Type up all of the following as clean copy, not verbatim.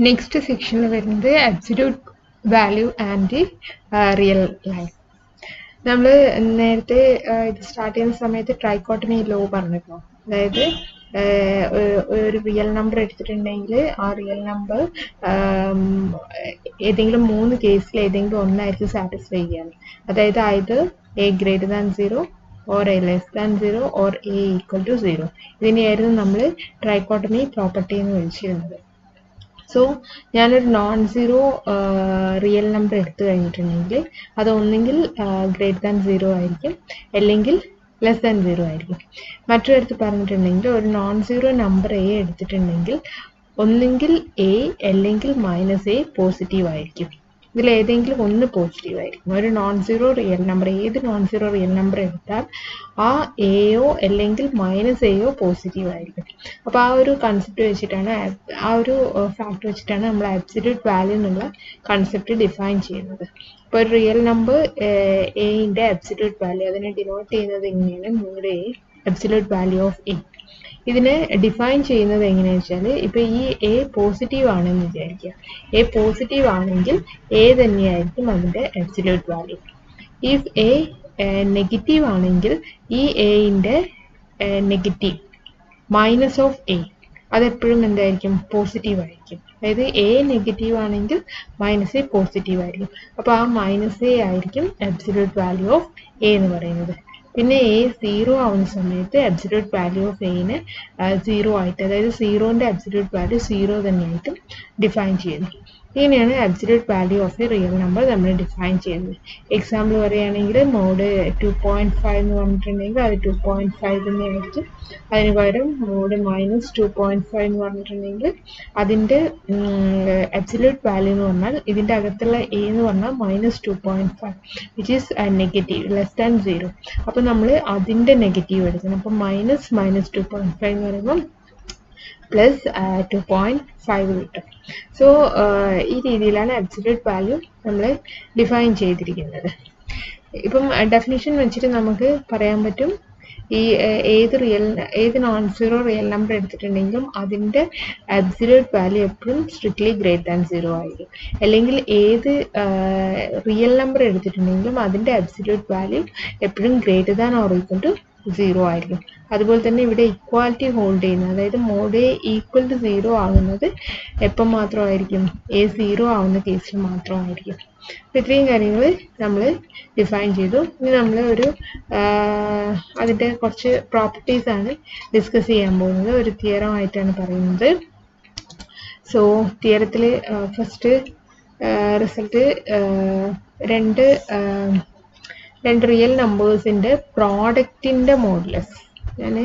Next സെക്ഷനിൽ വരുന്നത് absolute value and real line. നമ്മൾ നേരത്തെ ഇത് സ്റ്റാർട്ട് ചെയ്യുന്ന സമയത്ത് ട്രൈക്കോട്ടമി ലോ പറഞ്ഞിരുന്നു. അതായത് ഒരു റിയൽ നമ്പർ എടുത്തിട്ടുണ്ടെങ്കിൽ ആ റിയൽ നമ്പർ ഏതെങ്കിലും 3 കേസിൽ ഏതെങ്കിലും ഒന്നായിരിക്കും സാറ്റിസ്ഫൈ ചെയ്യാൻ. അതായത് either a greater than 0 or a less than 0 or a equal to 0. ഇതിനെയായിരുന്നു നമ്മൾ ട്രൈക്കോട്ടമി പ്രോപ്പർട്ടി എന്ന് വിളിച്ചിരുന്നത്. സോ ഞാനൊരു നോൺ സീറോ റിയൽ നമ്പർ എടുത്തു കഴിഞ്ഞിട്ടുണ്ടെങ്കിൽ അത് ഒന്നെങ്കിൽ ഗ്രേറ്റർ ദാൻ 0 ആയിരിക്കും, അല്ലെങ്കിൽ ലെസ് ദാൻ 0 ആയിരിക്കും. മറ്റൊരിടത്ത് പറഞ്ഞിട്ടുണ്ടെങ്കിൽ ഒരു നോൺ സീറോ നമ്പർ എ എടുത്തിട്ടുണ്ടെങ്കിൽ ഒന്നെങ്കിൽ എ അല്ലെങ്കിൽ -a പോസിറ്റീവ് ആയിരിക്കും. ഇതിൽ ഏതെങ്കിലും ഒന്ന് പോസിറ്റീവ് ആയിരിക്കും. ഒരു നോൺ സീറോ റിയൽ നമ്പർ, ഏത് നോൺ സീറോ റിയൽ നമ്പർ എടുത്താൽ ആ എയോ അല്ലെങ്കിൽ -aയോ പോസിറ്റീവ് ആയിരിക്കും. അപ്പോൾ ആ ഒരു കൺസെപ്റ്റ് വെച്ചിട്ടാണ്, ആ ഒരു ഫാക്ട് വെച്ചിട്ടാണ് നമ്മൾ അബ്സല്യൂട്ട് വാല്യൂ എന്നുള്ള കൺസെപ്റ്റ് ഡിഫൈൻ ചെയ്യുന്നത്. ഇപ്പോൾ ഒരു റിയൽ നമ്പർ എന്റെ അബ്സല്യൂട്ട് വാല്യൂ, അതിനെ ഡിനോട്ട് ചെയ്യുന്നത് എങ്ങനെയാണ്? Mod a absolute value of a. ഇതിനെ ഡിഫൈൻ ചെയ്യുന്നത് എങ്ങനെയാണെന്ന് വെച്ചാൽ, ഇപ്പൊ ഈ എ പോസിറ്റീവ് ആണെന്ന് വിചാരിക്കുക. എ പോസിറ്റീവ് ആണെങ്കിൽ എ തന്നെയായിരിക്കും അതിന്റെ absolute value. If A negative ആണെങ്കിൽ ഈ എന്റെ നെഗറ്റീവ് മൈനസ് ഓഫ് എ അതെപ്പോഴും എന്തായിരിക്കും? പോസിറ്റീവ് ആയിരിക്കും. അതായത് എ നെഗറ്റീവ് ആണെങ്കിൽ -a പോസിറ്റീവ് ആയിരിക്കും. അപ്പോൾ ആ -a ആയിരിക്കും അബ്സല്യൂട്ട് വാല്യൂ ഓഫ് എ എന്ന് പറയുന്നത്. പിന്നെ എ 0 ആവുന്ന സമയത്ത് അബ്സല്യൂട്ട് വാല്യൂ ഓഫ് എനെ 0 ആയിട്ട്, അതായത് സീറോന്റെ അബ്സല്യൂട്ട് വാല്യൂ 0 തന്നെയായിട്ടും ഡിഫൈൻ ചെയ്യുന്നു. ഇങ്ങനെയാണ് absolute value of A real number നമ്മൾ ഡിഫൈൻ ചെയ്യുന്നത്. എക്സാമ്പിൾ പറയുകയാണെങ്കിൽ മോഡ് 2.5 എന്ന് പറഞ്ഞിട്ടുണ്ടെങ്കിൽ അത് 2.5 തന്നെയായിരിക്കും. അതിന് പകരം മോഡ് -2.5 എന്ന് പറഞ്ഞിട്ടുണ്ടെങ്കിൽ അതിൻ്റെ അബ്സല്യൂട്ട് വാല്യൂ എന്ന് പറഞ്ഞാൽ ഇതിൻ്റെ അകത്തുള്ള എ എന്ന് പറഞ്ഞാൽ -2.5 which is negative, less than 0. അപ്പം നമ്മൾ അതിൻ്റെ നെഗറ്റീവ് എടുക്കണം. അപ്പം -2.5 എന്ന് പറയുമ്പോൾ +2.5 കിട്ടും. സോ ഈ രീതിയിലാണ് അബ്സല്യൂട്ട് വാല്യൂ നമ്മൾ ഡിഫൈൻ ചെയ്തിരിക്കുന്നത്. ഇപ്പം ഡെഫിനിഷൻ വെച്ചിട്ട് നമുക്ക് പറയാൻ പറ്റും, ഈ ഏത് നോൺ സീറോ റിയൽ നമ്പർ എടുത്തിട്ടുണ്ടെങ്കിലും അതിൻ്റെ അബ്സല്യൂട്ട് വാല്യൂ എപ്പോഴും സ്ട്രിക്ട്ലി ഗ്രേറ്റർ ദാൻ 0 ആയിരിക്കും. അല്ലെങ്കിൽ ഏത് റിയൽ നമ്പർ എടുത്തിട്ടുണ്ടെങ്കിലും അതിൻ്റെ അബ്സല്യൂട്ട് വാല്യൂ എപ്പോഴും greater than or equal to 0 ആയിരിക്കും. അതുപോലെ തന്നെ ഇവിടെ ഇക്വാലിറ്റി ഹോൾഡ് ചെയ്യുന്നത്, അതായത് മോഡ് എ ഈക്വൽ ടു 0 ആകുന്നത് എപ്പം മാത്രമായിരിക്കും? എ 0 ആവുന്ന കേസിൽ മാത്രമായിരിക്കും. അപ്പോൾ ഇത്രയും കാര്യങ്ങൾ നമ്മൾ ഡിഫൈൻ ചെയ്തു. ഇനി നമ്മൾ അതിൻ്റെ കുറച്ച് പ്രോപ്പർട്ടീസ് ആണ് ഡിസ്കസ് ചെയ്യാൻ പോകുന്നത്. ഒരു തിയറം ആയിട്ടാണ് പറയുന്നത്. സോ തിയറത്തിൽ ഫസ്റ്റ് റിസൾട്ട് രണ്ട് റിയൽ നമ്പേഴ്സിൻ്റെ പ്രോഡക്റ്റിൻ്റെ മോഡുലസ്. ഞാൻ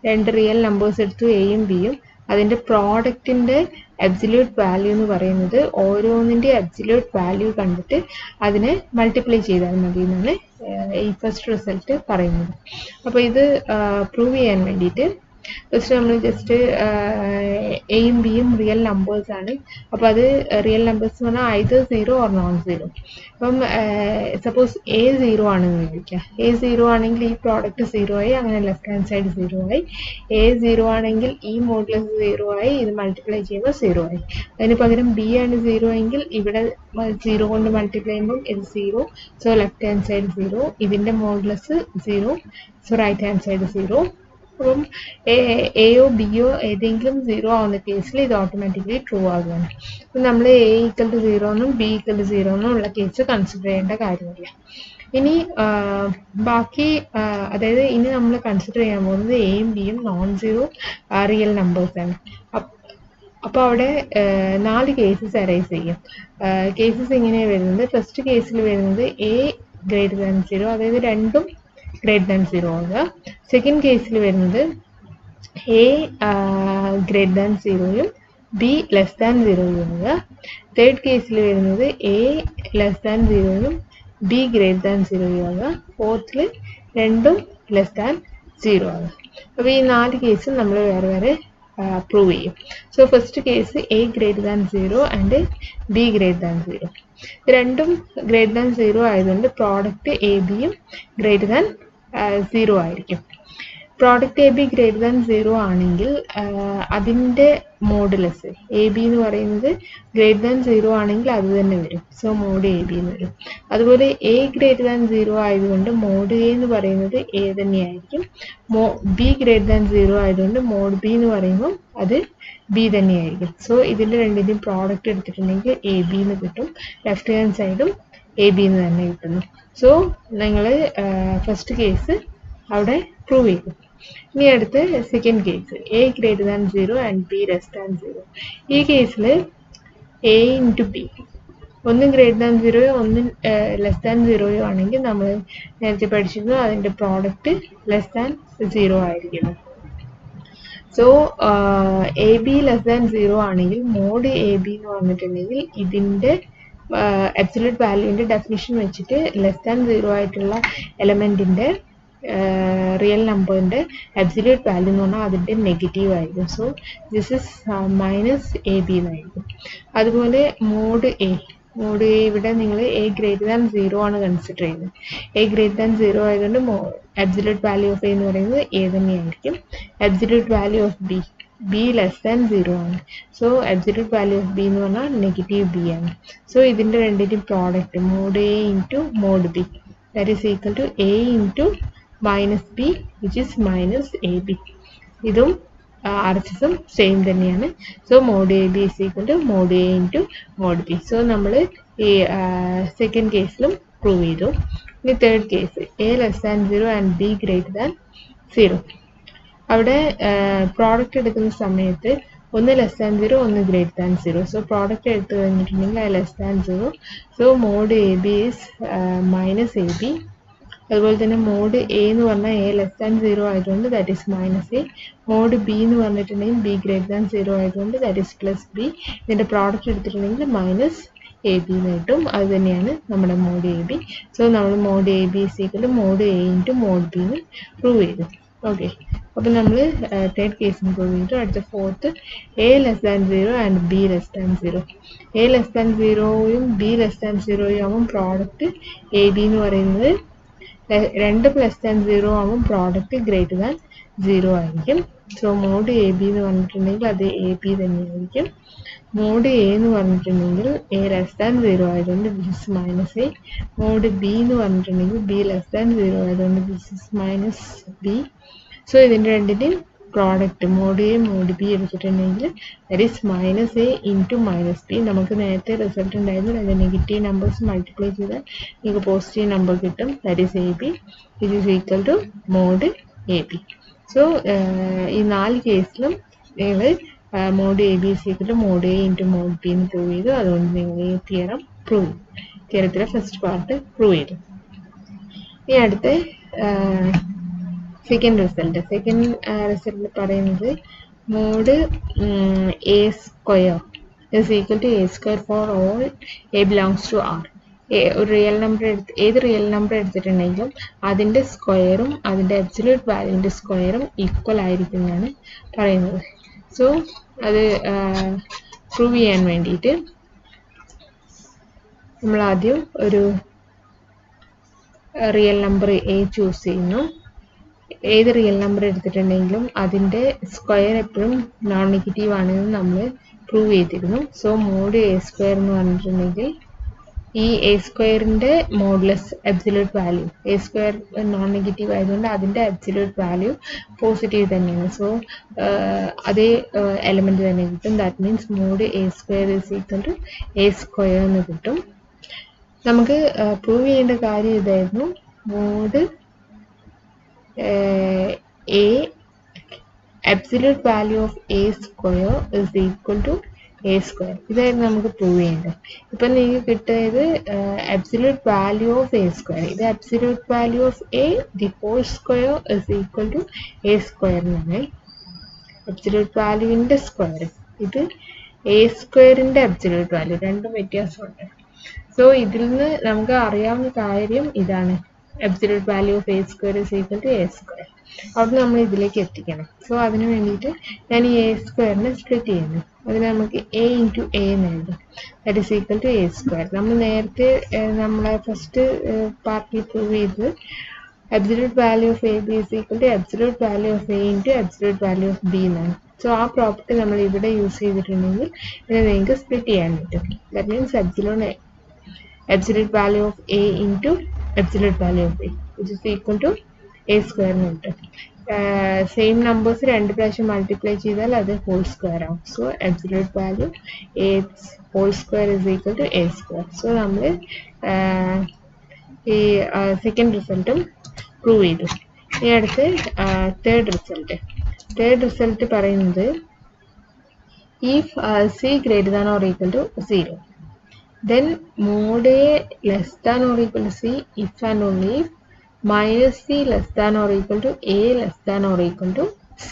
2 റിയൽ നമ്പേഴ്സ് എടുത്തു, എയും ബിയും. അതിൻ്റെ പ്രോഡക്റ്റിൻ്റെ അബ്സല്യൂട്ട് വാല്യൂ എന്ന് പറയുന്നത് ഓരോന്നിൻ്റെ അബ്സല്യൂട്ട് വാല്യൂ കണ്ടിട്ട് അതിനെ മൾട്ടിപ്ലൈ ചെയ്താൽ മതി എന്നാണ് ഈ ഫസ്റ്റ് റിസൾട്ട് പറയുന്നത്. അപ്പോൾ ഇത് പ്രൂവ് ചെയ്യാൻ വേണ്ടിയിട്ട് ഫസ്റ്റ് നമ്മൾ ജസ്റ്റ് എയും ബിയും റിയൽ നമ്പേഴ്സ് ആണ്. അപ്പോൾ അത് റിയൽ നമ്പേഴ്സ് എന്ന് പറഞ്ഞാൽ either 0 or നോൺ സീറോ. അപ്പം സപ്പോസ് എ 0 ആണെന്ന് വിചാരിക്കുക. എ 0 ആണെങ്കിൽ ഈ പ്രോഡക്റ്റ് 0 ആയി, അങ്ങനെ ലെഫ്റ്റ് ഹാൻഡ് സൈഡ് 0 ആയി. എ 0 ആണെങ്കിൽ ഈ മോഡുലസ് 0 ആയി, ഇത് മൾട്ടിപ്ലൈ ചെയ്യുമ്പോൾ 0 ആയി. അതിന് പകരം ബി ആണ് 0 എങ്കിൽ ഇവിടെ 0 കൊണ്ട് മൾട്ടിപ്ലൈ ചെയ്യുമ്പോൾ ഇത് 0. സോ ലെഫ്റ്റ് ഹാൻഡ് സൈഡ് 0, ഇതിൻ്റെ modulus 0, so right hand side 0. അപ്പം എയോ ബിയോ ഏതെങ്കിലും 0 ആവുന്ന കേസിൽ ഇത് ഓട്ടോമാറ്റിക്കലി ട്രൂ ആകുകയാണ്. അപ്പം നമ്മൾ എ ഈക്വൽ ടു 0 എന്നും ബി ഈക്വൽ ടു 0 എന്നും ഉള്ള കേസ് കൺസിഡർ ചെയ്യേണ്ട കാര്യമില്ല. ഇനി ബാക്കി, അതായത് ഇനി നമ്മൾ കൺസിഡർ ചെയ്യാൻ പോകുന്നത് എയും ബിയും നോൺ സീറോ റിയൽ നമ്പേഴ്സാണ്. അപ്പോൾ അവിടെ 4 കേസസ് അറൈസ് ചെയ്യും. കേസസ് ഇങ്ങനെയാണ് വരുന്നത്. ഫസ്റ്റ് കേസിൽ വരുന്നത് എ ഗ്രേറ്റർ ദാൻ 0, അതായത് രണ്ടും ഗ്രേറ്റർ ദാൻ 0 ആവുക. സെക്കൻഡ് കേസിൽ വരുന്നത് എ ഗ്രേറ്റർ ദാൻ 0യും ബി ലെസ് ദാൻ 0യും ആവുക. തേർഡ് കേസിൽ വരുന്നത് എ ലെസ് ദാൻ 0യും ബി ഗ്രേറ്റർ ദാൻ 0യും ആവുക. ഫോർത്തിൽ രണ്ടും ലെസ് ദാൻ 0 ആവുക. അപ്പോൾ ഈ 4 കേസും നമ്മൾ വേറെ വേറെ പ്രൂവ് ചെയ്യും. So first case A greater than 0 and B greater than 0. രണ്ടും ഗ്രേറ്റർ ദാൻ 0 ആയതുകൊണ്ട് പ്രോഡക്റ്റ് എ ബിയും ഗ്രേറ്റർ ദാൻ 0 ആയിരിക്കും. Product A B greater than 0 ആണെങ്കിൽ അതിൻ്റെ മോഡുലസ് എ ബി എന്ന് പറയുന്നത് ഗ്രേറ്റർ ദാൻ 0 ആണെങ്കിൽ അത് തന്നെ വരും. സോ മോഡ് എ ബി എന്ന് വരും. അതുപോലെ എ ഗ്രേറ്റർ ദാൻ 0 ആയതുകൊണ്ട് മോഡ് എ എന്ന് പറയുന്നത് എ തന്നെയായിരിക്കും. ബി ഗ്രേറ്റർ ദാൻ 0 ആയതുകൊണ്ട് മോഡ് ബി എന്ന് പറയുമ്പോൾ അത് ബി തന്നെയായിരിക്കും. സോ ഇതിൻ്റെ രണ്ടിൻ്റെയും പ്രോഡക്റ്റ് എടുത്തിട്ടുണ്ടെങ്കിൽ എ ബി എന്ന് കിട്ടും. ലെഫ്റ്റ് ഹാൻഡ് സൈഡും എ ബി എന്ന് തന്നെ കിട്ടുന്നു. സോ നിങ്ങൾ ഫസ്റ്റ് കേസ് അവിടെ പ്രൂവ് ചെയ്തു. ഇനി അടുത്ത് second case, A greater than 0 and b less than 0. ഈ കേസിൽ എ ഇൻറ്റു ബി ഒന്ന് ഗ്രേറ്റർ ദാൻ 0യോ ഒന്ന് ലെസ് ദാൻ 0യോ ആണെങ്കിൽ നമ്മൾ നേരത്തെ പഠിച്ചിരുന്നു അതിൻ്റെ പ്രോഡക്റ്റ് ലെസ് ദാൻ 0 ആയിരിക്കണം. So A B less than 0 ആണെങ്കിൽ മോഡ് എ ബി എന്ന് പറഞ്ഞിട്ടുണ്ടെങ്കിൽ ഇതിൻ്റെ അബ്സല്യൂട്ട് വാല്യൂവിൻ്റെ ഡെഫിനിഷൻ വെച്ചിട്ട് ലെസ് ദാൻ 0 ആയിട്ടുള്ള എലമെൻറ്റിൻ്റെ റിയൽ നമ്പറിൻ്റെ അബ്സല്യൂട്ട് വാല്യൂ എന്ന് പറഞ്ഞാൽ അതിൻ്റെ നെഗറ്റീവ് ആയിരിക്കും. So this is minus a B എന്നായിരിക്കും. അതുപോലെ മോഡ് എ ഇവിടെ നിങ്ങൾ എ ഗ്രേറ്റർ ദാൻ 0 ആണ് കൺസിഡർ ചെയ്യുന്നത്. എ ഗ്രേറ്റർ ദാൻ 0 ആയതുകൊണ്ട് അബ്സല്യൂട്ട് വാല്യൂ ഓഫ് എ എന്ന് പറയുന്നത് എ തന്നെയായിരിക്കും. Absolute value of b less than 0 ആണ്. So absolute value of b എന്ന് പറഞ്ഞാൽ നെഗറ്റീവ് ബി ആണ്. സോ ഇതിൻ്റെ രണ്ടിൻ്റെയും product mod a into mod b that is equal to a into minus b which is minus a b. ഇതും RHSും same തന്നെയാണ്. So mod a b is equal to mod a into mod b. So നമ്മൾ ഈ second കേസിലും prove ചെയ്തു. ഇനി third case, A less than 0 and B greater than 0. അവിടെ product എടുക്കുന്ന സമയത്ത് ഒന്ന് ലെസ് ദാൻ 0 ഒന്ന് ഗ്രേറ്റർ ദാൻ 0. സോ പ്രോഡക്റ്റ് എടുത്തു കഴിഞ്ഞിട്ടുണ്ടെങ്കിൽ അത് less than 0. So mod a b is minus a b. അതുപോലെ തന്നെ മോഡ് എ എന്ന് പറഞ്ഞാൽ എ ലെസ് ദാൻ 0 ആയതുകൊണ്ട് that is minus A. Mod B എന്ന് പറഞ്ഞിട്ടുണ്ടെങ്കിൽ ബി ഗ്രേറ്റർ ദാൻ 0 ആയതുകൊണ്ട് ദാറ്റ് ഈസ് പ്ലസ് ബി. ഇതിൻ്റെ പ്രോഡക്റ്റ് എടുത്തിട്ടുണ്ടെങ്കിൽ മൈനസ് എ ബി എന്ന് കിട്ടും. അത് തന്നെയാണ് നമ്മുടെ മോഡ് എ ബി. സോ നമ്മൾ mod a b is equal to mod a into mod B എന്ന് പ്രൂവ് ചെയ്തു. ഓക്കെ, അപ്പോൾ നമ്മൾ തേർഡ് കേസിന് പ്രൂവ് ചെയ്തു. അടുത്ത fourth, a less than 0 and b less than 0. A less than 0യും ബി ലെസ് ദാൻ 0യും ആകുമ്പോൾ പ്രോഡക്റ്റ് എ ബി എന്ന് പറയുന്നത് 2 ലെസ് ദാൻ 0 ആകുമ്പോൾ പ്രോഡക്റ്റ് ഗ്രേറ്റർ ദാൻ 0 ആയിരിക്കും. സോ മോഡ് എ ബി എന്ന് പറഞ്ഞിട്ടുണ്ടെങ്കിൽ അത് എ ബി തന്നെയായിരിക്കും. മോഡ് എ എന്ന് പറഞ്ഞിട്ടുണ്ടെങ്കിൽ എ ലെസ് ദാൻ 0 ആയതുകൊണ്ട് this is minus A. Mod B എന്ന് പറഞ്ഞിട്ടുണ്ടെങ്കിൽ ബി ലെസ് ദാൻ 0 ആയതുകൊണ്ട് this is minus B. So ഇതിൻ്റെ രണ്ടിൻ്റെയും product mod A mod B എടുത്തിട്ടുണ്ടെങ്കിൽ that is minus A into minus B. നമുക്ക് നേരത്തെ റിസൾട്ട് ഉണ്ടായിരുന്നു, അതിൻ്റെ നെഗറ്റീവ് നമ്പേഴ്സ് മൾട്ടിപ്ലൈ ചെയ്താൽ നിങ്ങൾക്ക് പോസിറ്റീവ് നമ്പർ കിട്ടും. That is a b it is equal to mod a b. So ഈ 4 കേസിലും നിങ്ങൾ mod a b is equal to mod a into mod B എന്ന് പ്രൂവ് ചെയ്തു. അതുകൊണ്ട് നിങ്ങൾ ഈ തിയറം പ്രൂവ് ചെയ്തു. തിയറത്തിലെ ഫസ്റ്റ് പാർട്ട് പ്രൂവ് ചെയ്തു. ഇനി അടുത്ത സെക്കൻഡ് റിസൾട്ട് പറയുന്നത് mod A square is equal to A square for all a belongs to R. ഒരു റിയൽ നമ്പർ ഏത് റിയൽ നമ്പർ എടുത്തിട്ടുണ്ടെങ്കിലും അതിൻ്റെ സ്ക്വയറും അതിൻ്റെ അബ്സല്യൂട്ട് വാല്യൂവിൻ്റെ സ്ക്വയറും ഈക്വൽ ആയിരിക്കും എന്നാണ് പറയുന്നത്. സോ അത് പ്രൂവ് ചെയ്യാൻ വേണ്ടിയിട്ട് നമ്മൾ ആദ്യം ഒരു റിയൽ നമ്പർ എ ചൂസ് ചെയ്യുന്നു. ഏത് റിയൽ നമ്പർ എടുത്തിട്ടുണ്ടെങ്കിലും അതിൻ്റെ സ്ക്വയർ എപ്പോഴും നോൺ നെഗറ്റീവ് ആണെന്ന് നമ്മൾ പ്രൂവ് ചെയ്തിരുന്നു. സോ മോഡ് എ സ്ക്വയർ എന്ന് പറഞ്ഞിട്ടുണ്ടെങ്കിൽ ഈ എ സ്ക്വയറിൻ്റെ modulus absolute value, A square non negative ആയതുകൊണ്ട് അതിൻ്റെ അബ്സല്യൂട്ട് വാല്യൂ പോസിറ്റീവ് തന്നെയാണ്. സോ അതേ എലമെൻറ്റ് തന്നെ കിട്ടും. That means mod A square is equal to A square എന്ന് കിട്ടും. നമുക്ക് പ്രൂവ് ചെയ്യേണ്ട കാര്യം ഇതായിരുന്നു, mod A absolute value of a square is equal to a square. ഇതായിരുന്നു നമുക്ക് പ്രൂവ് ചെയ്യേണ്ടത്. ഇപ്പം നിങ്ങൾക്ക് കിട്ടിയത് absolute value of a square. ഇത് absolute value of a the whole square is equal to a square എന്നാണ്. absolute valueൻ്റെ സ്ക്വയർ, ഇത് a സ്ക്വയറിൻ്റെ absolute value, രണ്ടും വ്യത്യാസമുണ്ട്. സോ ഇതിൽ നിന്ന് നമുക്ക് അറിയാവുന്ന കാര്യം ഇതാണ്, absolute value of a square is equal to a square. അവിടെ നമ്മൾ ഇതിലേക്ക് എത്തിക്കണം. സോ അതിന് വേണ്ടിയിട്ട് ഞാൻ ഈ എ സ്ക്വയറിനെ സ്പ്ലിറ്റ് ചെയ്യുന്നു. അതിന് നമുക്ക് എ ഇൻറ്റു എ എന്ന് എഴുതാം. That is equal to A square. നമ്മൾ നേരത്തെ നമ്മളെ ഫസ്റ്റ് പാർട്ടിൽ പ്രൂവ് ചെയ്തത് absolute value of AB is equal to absolute value of A into absolute value of B എന്നാണ്. സോ ആ പ്രോപ്പർട്ടി നമ്മൾ ഇവിടെ യൂസ് ചെയ്തിട്ടുണ്ടെങ്കിൽ ഇതിനെ നിങ്ങൾക്ക് സ്പ്ലിറ്റ് ചെയ്യാൻ പറ്റും. That means absolute value of A into absolute value of A which is equal to A square എന്ന് കിട്ടും. സെയിം നമ്പേഴ്സ് രണ്ട് പ്രാവശ്യം മൾട്ടിപ്ലൈ ചെയ്താൽ അത് ഹോൾ സ്ക്വയർ ആവും. So absolute value A whole square is equal to A square. So നമ്മൾ ഈ second റിസൾട്ടും പ്രൂവ് ചെയ്തു. ഇനി അടുത്ത് തേർഡ് റിസൾട്ട് പറയുന്നത് if C greater than or equal to 0 then mod A less than or equal to C if and only if minus C less than or equal to A less than or equal to C.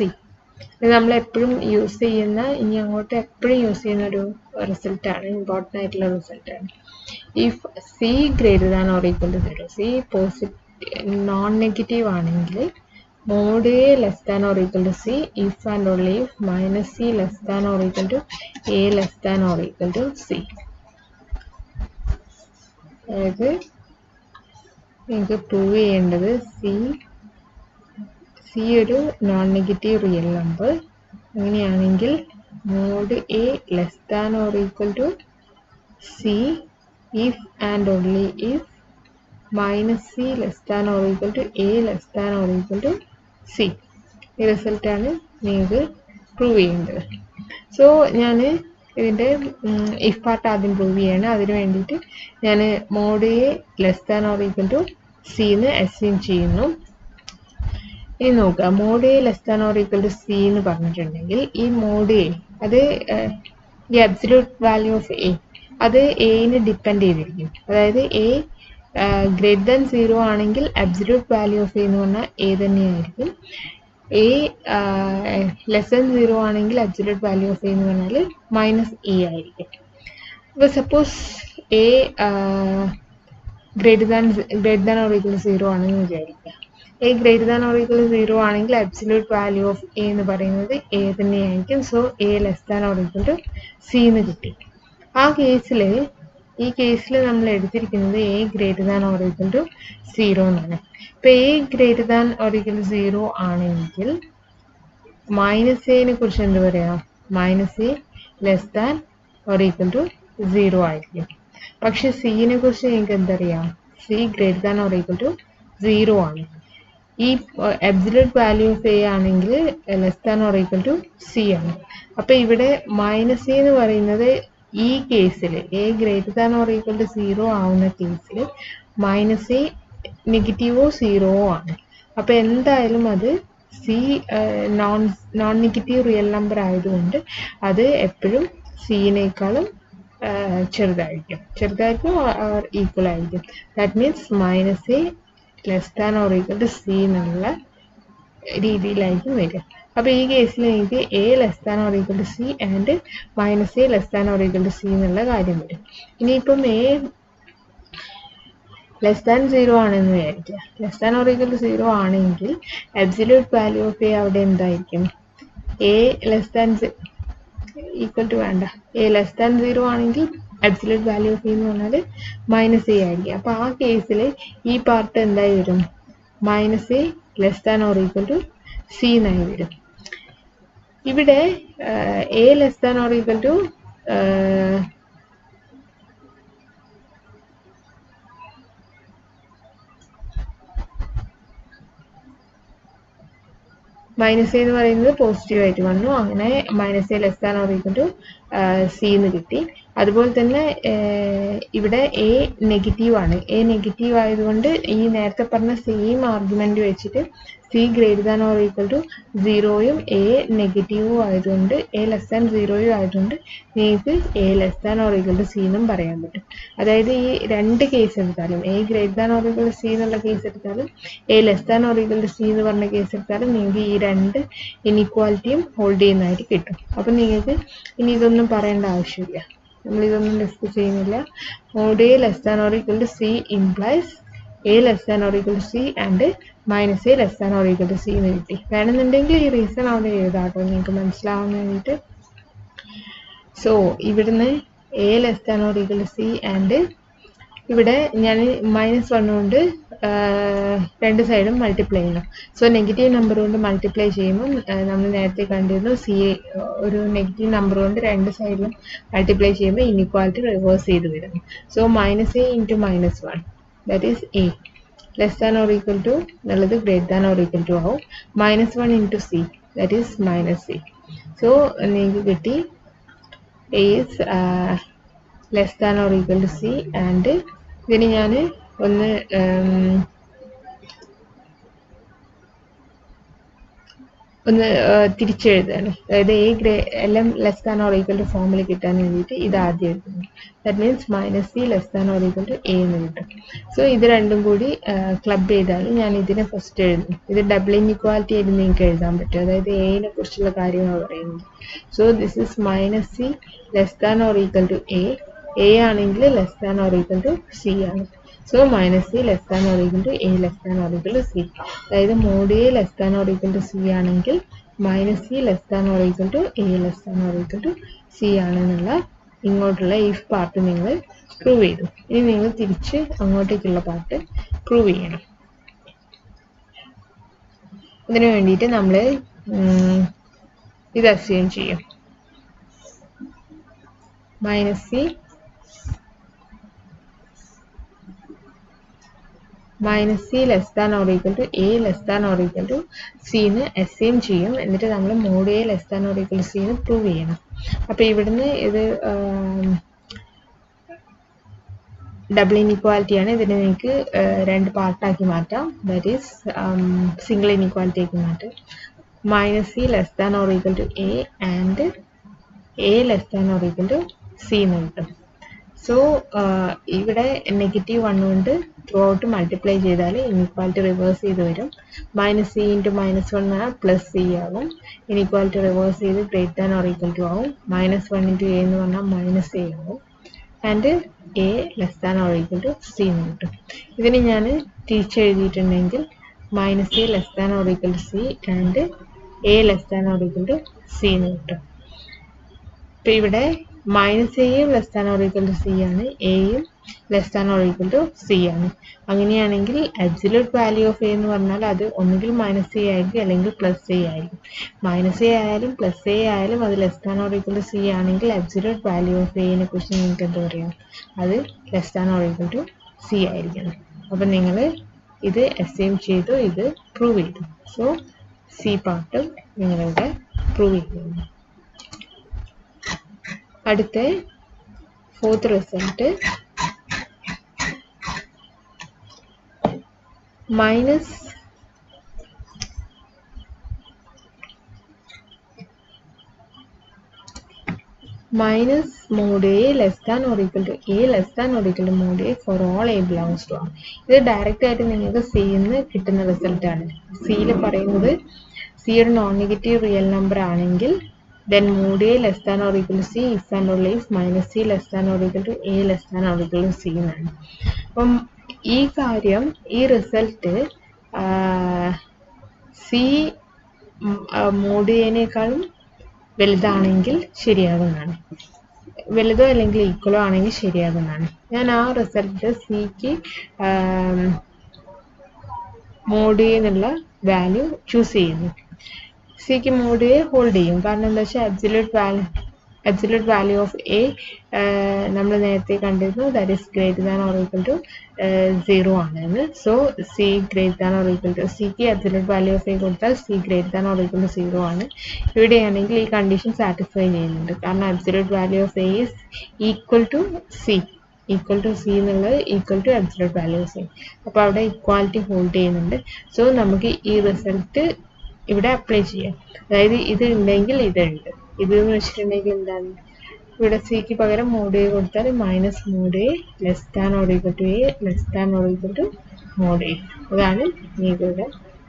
ഇത് നമ്മൾ എപ്പോഴും use ചെയ്യുന്ന, ഇനി അങ്ങോട്ട് എപ്പോഴും use ചെയ്യുന്ന ഒരു റിസൾട്ടാണ്, ഇമ്പോർട്ടൻ്റ് ആയിട്ടുള്ള റിസൾട്ടാണ്. If C greater than or equal to 0, C non negative ആണെങ്കിൽ mod A less than or equal to C if and only if minus C less than or equal to A less than or equal to C. അതായത് നിങ്ങൾക്ക് prove ചെയ്യേണ്ടത് C ഒരു നോൺ negative real number അങ്ങനെയാണെങ്കിൽ mod A less than or equal to C if and only if minus C less than or equal to A less than or equal to C. ഈ റിസൾട്ടാണ് നിങ്ങൾക്ക് prove ചെയ്യേണ്ടത്. So ഞാൻ ഇതിൻ്റെ if part ആദ്യം prove ചെയ്യണം. അതിന് വേണ്ടിയിട്ട് ഞാൻ mod A less than or equal to C എന്ന് അസ്യൂം ചെയ്യുന്നു. ഇനി നോക്കുക, mod A less than or equal to C എന്ന് പറഞ്ഞിട്ടുണ്ടെങ്കിൽ ഈ mod A അത് ഈ അബ്സല്യൂട്ട് വാല്യൂ ഓഫ് A അത് എനെ ഡിപ്പെൻഡ് ചെയ്തിരിക്കും. അതായത് A ഗ്രേറ്റർ ദാൻ 0 ആണെങ്കിൽ അബ്സല്യൂട്ട് വാല്യൂ ഓഫ് A എന്ന് പറഞ്ഞാൽ A തന്നെയായിരിക്കും. A ലെസ് ദാൻ 0 ആണെങ്കിൽ അബ്സല്യൂട്ട് വാല്യൂ ഓഫ് A എന്ന് പറഞ്ഞാൽ -A ആയിരിക്കും. അപ്പോൾ suppose A greater than or equal to 0 ആണെന്ന് വിചാരിക്കുക. A greater than or equal to 0 ആണെങ്കിൽ absolute value of A എന്ന് പറയുന്നത് A തന്നെയായിരിക്കും. So A less than or equal to C എന്ന് കിട്ടി. ഈ കേസിൽ നമ്മൾ എടുത്തിരിക്കുന്നത് A greater than or equal to 0 എന്നാണ്. ഇപ്പോൾ A greater than or equal to 0 ആണെങ്കിൽ -A നെ കുറിച്ച് എന്ത് പറയാം? -A less than or equal to 0 ആയിരിക്കും. പക്ഷെ C നെ കുറിച്ച് നിങ്ങൾക്ക് എന്തറിയാം? C greater than or equal to 0 ആണ്. ഈ അബ്സല്യൂട്ട് വാല്യൂ ഓഫ് A ആണെങ്കിൽ less than or equal to C ആണ്. അപ്പോൾ ഇവിടെ -A എന്ന് പറയുന്നത് ഈ കേസിൽ A greater than or equal to 0 ആവുന്ന കേസിൽ -A നെഗറ്റീവോ 0 ആണ്. അപ്പോൾ എന്തായാലും അത് C non negative real number ആയതുകൊണ്ട് അത് എപ്പോഴും C-നേക്കാളും ചെറുതായിരിക്കും ഈക്വൽ ആയിരിക്കും. That means -A less than or equal to C എന്നുള്ള രീതിയിലായിരിക്കും വരിക. അപ്പോൾ ഈ കേസിൽ എനിക്ക് A less than or equal to C and -A less than or equal to C എന്നുള്ള കാര്യം വരും. ഇനിയിപ്പം A ലെസ് ദാൻ 0 ആണെന്ന് വിചാരിക്കുക. Less than or equal to 0 ആണെങ്കിൽ അബ്സല്യൂട്ട് വാല്യൂ ഓഫ് A അവിടെ എന്തായിരിക്കും? A less than equal to വേണ്ട, A ലെസ് ദാൻ 0 ആണെങ്കിൽ അബ്സല്യൂട്ട് വാല്യൂ ഓഫ് എന്ന് പറഞ്ഞാൽ -A ആയിരിക്കും. അപ്പോൾ ആ കേസിൽ ഈ പാർട്ട് എന്തായി വരും? -A less than or equal to C എന്നായി വരും. ഇവിടെ A less than or equal to -A എന്ന് പറയുന്നത് പോസിറ്റീവ് ആയിട്ട് വന്നു. അങ്ങനെ -A less than or equal to C എന്ന് കിട്ടി. അതുപോലെ തന്നെ ഇവിടെ A നെഗറ്റീവ് ആണ്. A നെഗറ്റീവ് ആയതുകൊണ്ട് ഈ നേരത്തെ പറഞ്ഞ സെയിം ആർഗ്യുമെന്റ് വെച്ചിട്ട് C greater than or equal to 0യും A നെഗറ്റീവും ആയതുകൊണ്ട് A ലെസ് ദാൻ 0യും ആയതുകൊണ്ട് നിങ്ങൾക്ക് A less than or equal to C എന്നും പറയാൻ പറ്റും. അതായത് ഈ രണ്ട് കേസ് എടുത്താലും A greater than or equal to C എന്നുള്ള കേസ് എടുത്താലും A less than or equal to C എന്ന് പറഞ്ഞ കേസ് എടുത്താലും നിങ്ങൾക്ക് ഈ രണ്ട് ഇനീക്വാലിറ്റിയും ഹോൾഡ് ചെയ്യുന്നതായിട്ട് കിട്ടും. അപ്പം നിങ്ങൾക്ക് ഇനി ഇതൊന്നും പറയേണ്ട ആവശ്യമില്ല, നമ്മളിതൊന്നും ഡിസ്കസ് ചെയ്യുന്നില്ല. mod A less than or equal to C implies A less than or equal to C and -A less than or equal to C എന്ന് കിട്ടി. വേണമെന്നുണ്ടെങ്കിൽ ഈ റീസൺ അവിടെ എഴുതാട്ടോ നിങ്ങൾക്ക് മനസ്സിലാവാൻ വേണ്ടിയിട്ട്. സോ ഇവിടുന്ന് A less than or equal to C and ഇവിടെ ഞാൻ -1 കൊണ്ട് രണ്ട് സൈഡും മൾട്ടിപ്ലൈ ചെയ്യണം. സോ നെഗറ്റീവ് നമ്പർ കൊണ്ട് മൾട്ടിപ്ലൈ ചെയ്യുമ്പോൾ നമ്മൾ നേരത്തെ കണ്ടിരുന്നു ഒരു നെഗറ്റീവ് നമ്പർ കൊണ്ട് രണ്ട് സൈഡിലും മൾട്ടിപ്ലൈ ചെയ്യുമ്പോൾ ഇൻഇക്വാലിറ്റി റിവേഴ്സ് ചെയ്ത് വരും. So -a into -1 that is a less than or equal to എന്നുള്ളത് greater than or equal to ആവും. -1 into c that is -c. So നിങ്ങൾക്ക് കിട്ടി a is less than or equal to c and ഇതിന് ഞാൻ ഒന്ന് തിരിച്ചെഴുതാണ്. അതായത് എല്ലാം less than or equal to ഫോമിൽ കിട്ടാൻ വേണ്ടിയിട്ട് ഇത് ആദ്യം എഴുതുന്നു. That means -c less than or equal to a എന്ന് കിട്ടും. സോ ഇത് രണ്ടും കൂടി ക്ലബ് ചെയ്താൽ ഞാൻ ഇതിനെ ഫസ്റ്റ് എഴുതുന്നു. ഇത് ഡബിൾ ഇൻഇക്വാലിറ്റി ആയിട്ട് നിങ്ങൾക്ക് എഴുതാൻ പറ്റും. അതായത് എനെ കുറിച്ചുള്ള കാര്യമാണ് പറയുന്നത്. So this is -c less than or equal to a ആണെങ്കിൽ less than or equal to c ആണ്. So -c less than or equal to a less than or equal to c. അതായത് mod a less than or equal to c ആണെങ്കിൽ -c less than or equal to a less than or equal to c ആണെന്നുള്ള ഇങ്ങോട്ടുള്ള if part നിങ്ങൾ prove ചെയ്തു. ഇനി നിങ്ങൾ തിരിച്ച് അങ്ങോട്ടേക്കുള്ള part prove ചെയ്യണം. അതിനു വേണ്ടിയിട്ട് നമ്മൾ ഇത് അസ്യൂം ചെയ്യും. -c less than or equal to a less than or equal to c ന്ന് അസ്യൂം ചെയ്യും. എന്നിട്ട് നമ്മൾ mod a less than or equal to c ന്ന് പ്രൂവ് ചെയ്യണം. അപ്പോൾ ഇവിടുന്ന് ഇത് ഡബിൾ ഇൻഇക്വാലിറ്റി ആണ്. ഇതിനെ നിങ്ങൾക്ക് രണ്ട് പാർട്ടാക്കി മാറ്റാം. ദാറ്റ് ഈസ് സിംഗിൾ ഇൻഇക്വാലിറ്റി ആക്കി മാറ്റാം. -c less than or equal to a and a less than or equal to c എന്ന് കിട്ടും. സോ ഇവിടെ -1 കൊണ്ട് ത്രൂ ഔട്ട് മൾട്ടിപ്ലൈ ചെയ്താൽ ഇൻഇക്വാലിറ്റി റിവേഴ്സ് ചെയ്ത് വരും. -c into -1 പ്ലസ് c ആകും. ഇൻഇക്വാലിറ്റി റിവേഴ്സ് ചെയ്ത് greater than or equal to ആവും. -1 into a എന്ന് പറഞ്ഞാൽ -a ആവും. And a less than or equal to c എന്ന് കിട്ടും. ഇതിന് ഞാൻ തിരിച്ചെഴുതിയിട്ടുണ്ടെങ്കിൽ -a less than or equal to c and a less than or equal to c എന്ന് കിട്ടും. ഇപ്പം ഇവിടെ -aയും less than or equal to c ആണ്, എയും less than or equal to c ആണ്. അങ്ങനെയാണെങ്കിൽ അബ്സല്യൂട്ട് വാല്യൂ ഓഫ് a എന്ന് പറഞ്ഞാൽ അത് ഒന്നുകിൽ -a ആയിരിക്കും അല്ലെങ്കിൽ +a ആയിരിക്കും. -a ആയാലും +a ആയാലും അത് less than or equal to c ആണെങ്കിൽ അബ്സല്യൂട്ട് വാല്യൂ ഓഫ് a നെ കുറിച്ച് നിങ്ങൾക്ക് എന്താ പറയാം, അത് less than or equal to c ആയിരിക്കണം. അപ്പം നിങ്ങൾ ഇത് അസ്യൂം ചെയ്തു, ഇത് പ്രൂവ് ചെയ്തു. സോ c പാർട്ടും നിങ്ങളിവിടെ പ്രൂവ് ചെയ്യുന്നു. അടുത്ത fourth result -mod a less than or equal to a less than or equal to mod a for all a belongs to R. ഇത് ഡയറക്റ്റ് ആയിട്ട് നിങ്ങൾക്ക് സിന്ന് കിട്ടുന്ന റിസൾട്ടാണ്. സിയിൽ പറയുന്നത് c ഒരു നോൺ നെഗറ്റീവ് റിയൽ നമ്പർ ആണെങ്കിൽ then mod a less than or equal to c if and only if -c less than or equal to a less than or equal to c എന്നാണ്. അപ്പം ഈ കാര്യം, ഈ റിസൾട്ട് c mod a നേക്കാളും വലുതാണെങ്കിൽ ശരിയാകുന്നതാണ്, വലുതോ അല്ലെങ്കിൽ ഈക്വലോ ആണെങ്കിൽ ശരിയാകുന്നതാണ്. ഞാൻ ആ റിസൾട്ട് സിക്ക് mod a എന്നുള്ള വാല്യൂ ചൂസ് ചെയ്യുന്നു. സിക്ക് mod a ഹോൾഡ് ചെയ്യും. കാരണം എന്താ വെച്ചാൽ അബ്സല്യൂട്ട് വാല്യൂ ഓഫ് a നമ്മൾ നേരത്തെ കണ്ടിരുന്നു, that is greater than or equal to 0 ആണെന്ന്. So c greater than or equal to സിക്ക് അബ്സല്യൂട്ട് വാല്യൂ ഓഫ് a കൊടുത്താൽ c greater than or equal to 0 ആണ്. ഇവിടെയാണെങ്കിൽ ഈ കണ്ടീഷൻ സാറ്റിസ്ഫൈ ചെയ്യുന്നുണ്ട്. കാരണം absolute value of a is equal to c എന്നുള്ളത് equal to absolute value of a. അപ്പോൾ അവിടെ ഇക്വാലിറ്റി ഹോൾഡ് ചെയ്യുന്നുണ്ട്. സോ നമുക്ക് ഈ റിസൾട്ട് ഇവിടെ അപ്ലൈ ചെയ്യാം. അതായത് ഇത് ഉണ്ടെങ്കിൽ ഇതുണ്ട്. ഇതെന്ന് വെച്ചിട്ടുണ്ടെങ്കിൽ എന്താണ്, ഇവിടെ സിക്ക് പകരം mod a കൊടുത്താൽ -mod a less than or equal to a less than or equal to mod a. അതാണ് നിങ്ങൾക്ക് ഇവിടെ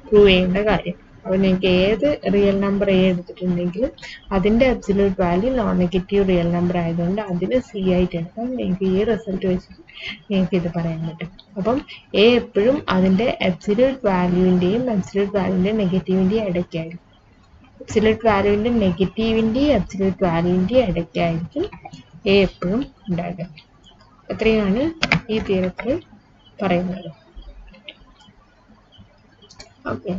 പ്രൂവ് ചെയ്യേണ്ട കാര്യം. അപ്പോൾ നിങ്ങൾക്ക് ഏത് റിയൽ നമ്പർ a എടുത്തിട്ടുണ്ടെങ്കിലും അതിൻ്റെ absolute value non negative real number ആയതുകൊണ്ട് അതിന് c ആയിട്ട് എടുക്കാം. നിങ്ങൾക്ക് ഈ റിസൾട്ട് വെച്ചിട്ട് നിങ്ങൾക്ക് ഇത് പറയാൻ പറ്റും. അപ്പം a എപ്പോഴും അതിൻ്റെ അബ്സല്യൂട്ട് വാല്യൂവിൻ്റെയും അബ്സല്യൂട്ട് വാല്യൂവിൻ്റെ നെഗറ്റീവിൻ്റെയും ഇടയ്ക്കായിരിക്കും. അബ്സല്യൂട്ട് വാല്യൂവിൻ്റെ നെഗറ്റീവിൻ്റെയും അബ്സല്യൂട്ട് വാല്യൂവിൻ്റെയും ഇടയ്ക്കായിരിക്കും a എപ്പോഴും ഉണ്ടാകുക. അത്രയാണ് ഈ തിയറത്തിൽ പറയുന്നത്. ഓക്കെ.